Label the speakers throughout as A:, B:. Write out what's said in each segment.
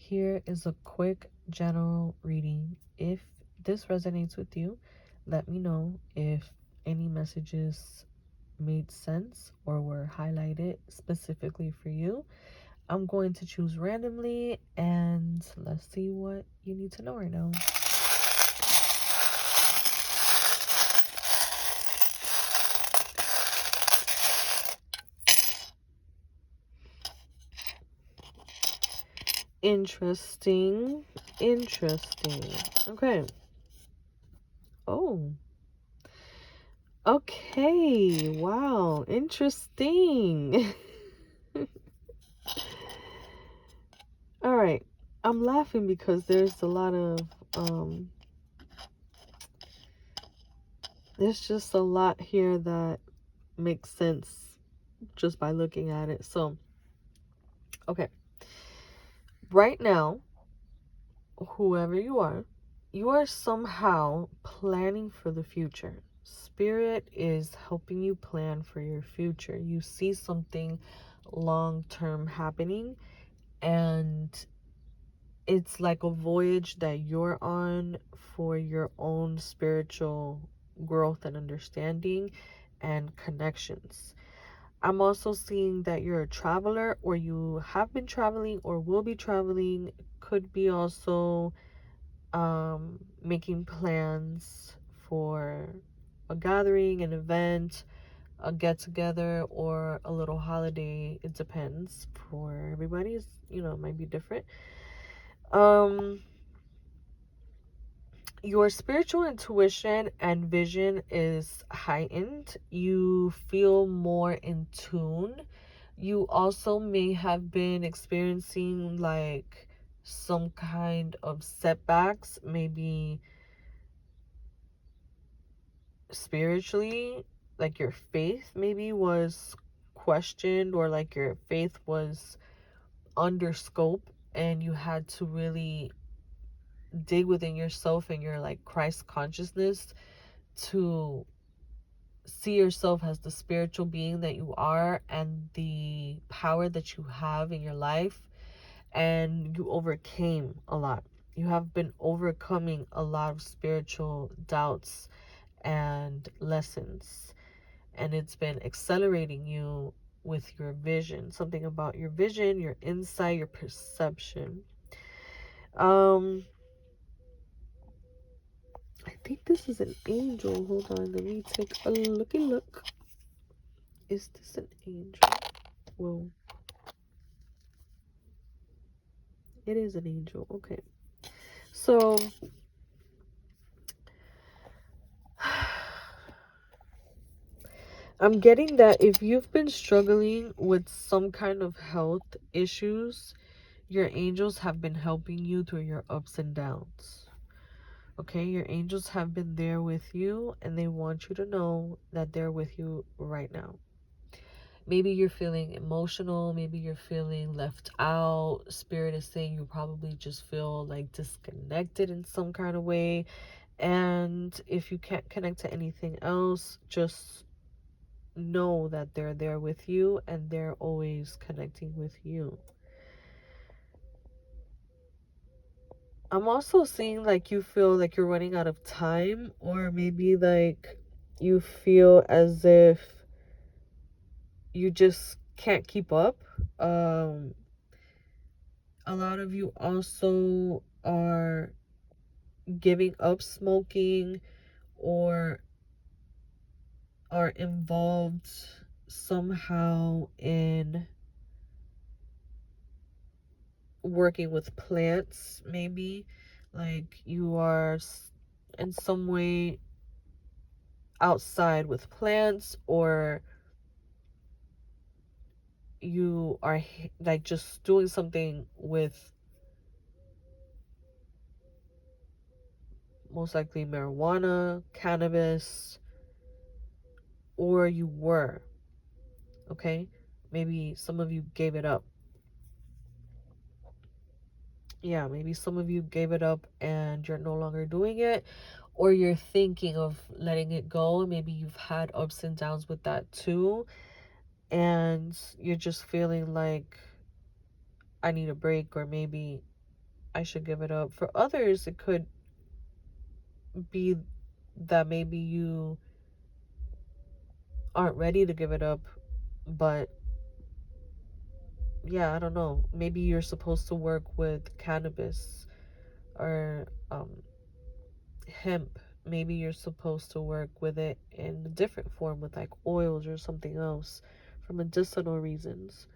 A: Here is a quick general reading. If this resonates with you, let me know if any messages made sense or were highlighted specifically for you. I'm going to choose randomly, and let's see what you need to know right now. Interesting. Okay. Oh. Okay. Wow. Interesting. All right. I'm laughing because there's a lot of there's just a lot here that makes sense just by looking at it. So, okay. Right now, whoever you are somehow planning for the future. Spirit is helping you plan for your future. You see something long term happening, and it's like a voyage that you're on for your own spiritual growth and understanding and connections. I'm also seeing that you're a traveler, or you have been traveling or will be traveling. Could be also making plans for a gathering, an event, a get together, or a little holiday. It depends for everybody. It might be different. Um, your spiritual intuition and vision is heightened. You feel more in tune. You also may have been experiencing like some kind of setbacks, maybe spiritually, like your faith maybe was questioned, or like your faith was under scope, and you had to really dig within yourself and your like Christ consciousness to see yourself as the spiritual being that you are and the power that you have in your life. And you overcame a lot. You have been overcoming a lot of spiritual doubts and lessons, and it's been accelerating you with your vision. Something about your vision, your insight, your perception. um I think this is an angel. Hold on, let me take a look. Is this an angel? Whoa, it is an angel. Okay, so I'm getting that if you've been struggling with some kind of health issues, your angels have been helping you through your ups and downs. Okay, your angels have been there with you, and they want you to know that they're with you right now. Maybe you're feeling emotional, maybe you're feeling left out. Spirit is saying you probably just feel like disconnected in some kind of way. And if you can't connect to anything else, just know that they're there with you, and they're always connecting with you. I'm also seeing like you feel like you're running out of time, or maybe like you feel as if you just can't keep up. Um, a lot of you also are giving up smoking, or are involved somehow in working with plants, maybe like you are in some way outside with plants, or you are like just doing something with most likely marijuana, cannabis, or you were, okay? Maybe some of you gave it up. Yeah, maybe some of you gave it up and you're no longer doing it, or you're thinking of letting it go. Maybe you've had ups and downs with that too, and you're just feeling like I need a break, or maybe I should give it up. For others, it could be that maybe you aren't ready to give it up, but yeah, I don't know. Maybe you're supposed to work with cannabis or hemp. Maybe you're supposed to work with it in a different form with like oils or something else for medicinal reasons.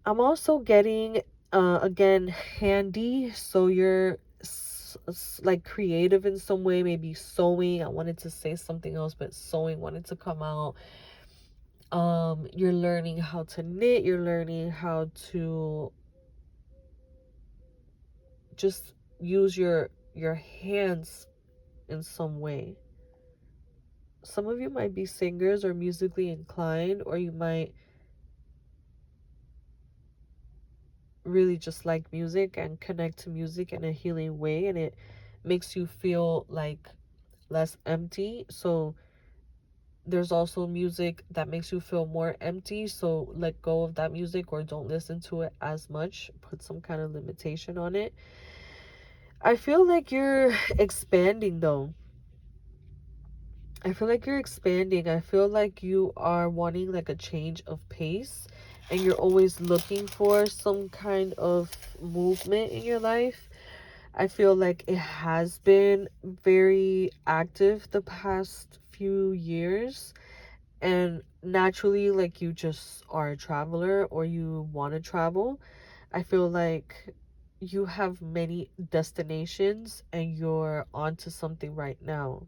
A: I'm also getting again handy, so you're like creative in some way, maybe sewing. I wanted to say something else, but sewing wanted to come out. You're learning how to knit, you're learning how to just use your hands in some way. Some of you might be singers or musically inclined, or you might really just like music and connect to music in a healing way, and it makes you feel like less empty. So there's also music that makes you feel more empty, so let go of that music or don't listen to it as much. Put some kind of limitation on it. I feel like you're expanding though. I feel like you're expanding. I feel like you are wanting like a change of pace, and you're always looking for some kind of movement in your life. I feel like it has been very active the past few years, and naturally, like, you just are a traveler or you want to travel. I feel like you have many destinations and you're onto something right now.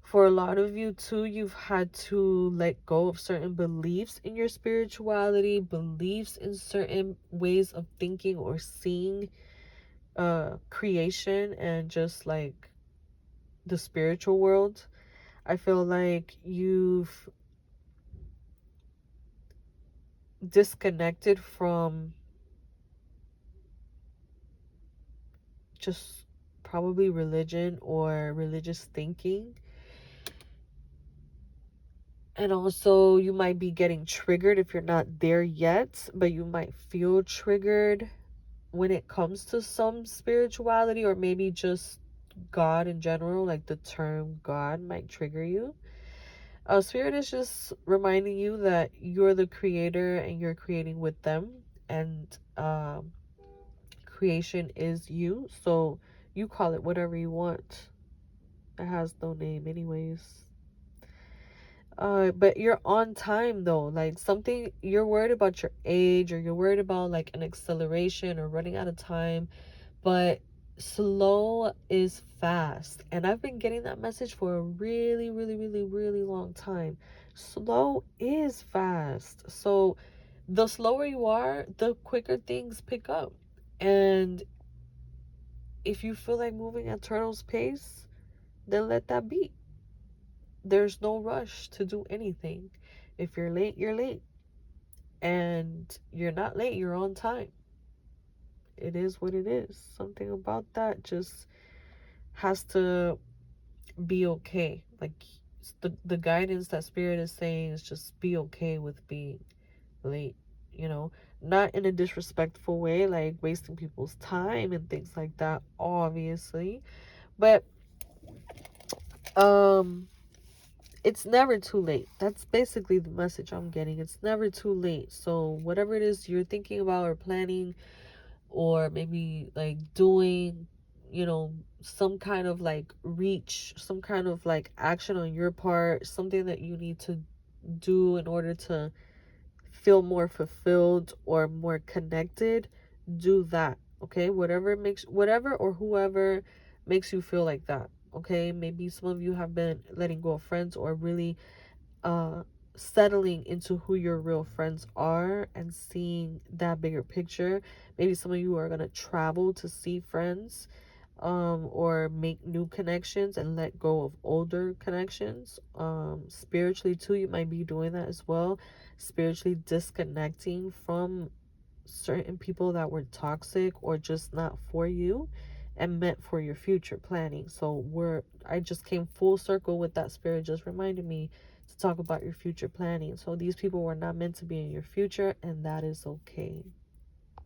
A: For a lot of you too, you've had to let go of certain beliefs in your spirituality, beliefs in certain ways of thinking or seeing creation and just like the spiritual world. I feel like you've disconnected from just probably religion or religious thinking. And also, you might be getting triggered if you're not there yet, but you might feel triggered when it comes to some spirituality, or maybe just God in general, like the term God might trigger you. Spirit is just reminding you that you're the creator and you're creating with them, and creation is you, so you call it whatever you want. It has no name anyways. But you're on time though. Like, something, you're worried about your age, or you're worried about like an acceleration or running out of time, but slow is fast. And I've been getting that message for a really, really, really, really long time. Slow is fast. So the slower you are, the quicker things pick up. And if you feel like moving at turtle's pace, then let that be. There's no rush to do anything. If you're late, you're late. And you're not late, you're on time. It is what it is. Something about that just has to be okay. Like, the guidance that Spirit is saying is just be okay with being late, you know, not in a disrespectful way, like wasting people's time and things like that, obviously. But it's never too late. That's basically the message I'm getting. It's never too late. So whatever it is you're thinking about or planning, or maybe like doing, you know, some kind of like reach, some kind of like action on your part, something that you need to do in order to feel more fulfilled or more connected, do that. Okay, whatever or whoever makes you feel like that. Okay, maybe some of you have been letting go of friends, or really uh settling into who your real friends are and seeing that bigger picture. Maybe some of you are going to travel to see friends, or make new connections and let go of older connections. Spiritually too, you might be doing that as well. Spiritually disconnecting from certain people that were toxic or just not for you and meant for your future planning. So I just came full circle with that. Spirit just reminded me to talk about your future planning. So these people were not meant to be in your future, and that is okay.